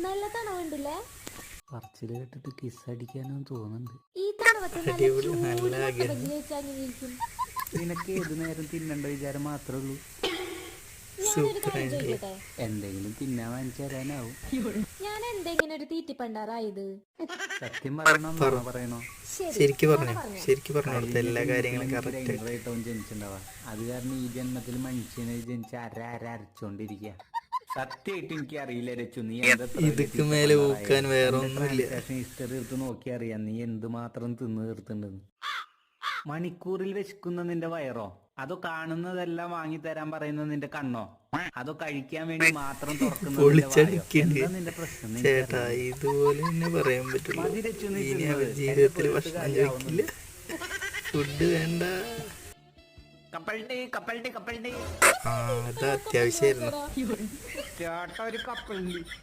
നല്ല തണവുണ്ടല്ലേ? പറച്ചില് കേട്ടിട്ട് കിസ് അടിക്കാനും തോന്നുന്നുണ്ട്. ഈ തണവത്ത് നല്ല അടിപൊളി, ചൂട് നല്ല മുട്ട ആഗ്രഹം. ബജി കഴിച്ചാൽ അങ്ങനെ ഇരിക്കും. നിനക്ക് ഏത് നേരം തിന്നണ്ട വിചാരം മാത്രമേ ഉള്ളൂ. ഞാനൊരു സൂപ്പർ കാര്യം ആയിട്ടില്ലേ? ചോദിക്കട്ടെ? എന്തെങ്കിലും തിന്നാൻ വാങ്ങിച്ചു തരാനാവും. ഞാൻ എന്തെങ്കിലും ഒരു തീറ്റിപ്പണ്ടാറായത്? സത്യം പറയണോ നുണ പറയണോ? ശരിക്കും നുണ പറഞ്ഞു, പറഞ്ഞോ? ശരിക്കും പറഞ്ഞു കൊടുത്ത എല്ലാ കാര്യങ്ങളും കറക്റ്റ്. ഭയങ്കരമായിട്ടവൻ ജനിച്ചിട്ടുണ്ടാവാ. അത് കാരണം ഈ ജന്മത്തിൽ മനുഷ്യനെ ജനിച്ച് അരച്ചോണ്ടിരിക്കുക. സത്യമായിട്ട് എനിക്ക് അറിയില്ല രച്ചു, നീ ഇതുക്ക് മേലെ ഊക്കാൻ വേറെ ഒന്നുമില്ല. ഹിസ്റ്ററി എടുത്ത് നോക്കി അറിയാം നീ എന്തുമാത്രം തിന്നു തീർത്തിട്ടുണ്ടെന്ന്. മണിക്കൂറിൽ വിശക്കുന്ന നിന്റെ വയറോ, അതോ കാണുന്നതെല്ലാം വാങ്ങി തരാൻ പറയുന്ന നിന്റെ കണ്ണോ, അതോ കഴിക്കാൻ വേണ്ടി മാത്രം തുറക്കുന്ന പൊളിച്ചടുക്കിണ്ട് നിന്റെ പ്രശ്നം? ചേട്ടാ, ഇതുപോലെ തന്നെ പറയാൻ പറ്റുള്ളൂ. ഇനി അവർ ജീവിതത്തിൽ ഭക്ഷണം കഴിക്കില്ല, ഫുഡ് വേണ്ട. കപ്പൽ ആ, അത് അത്യാവശ്യമായിരുന്നു. ചേട്ടാ ഒരു കപ്പൽ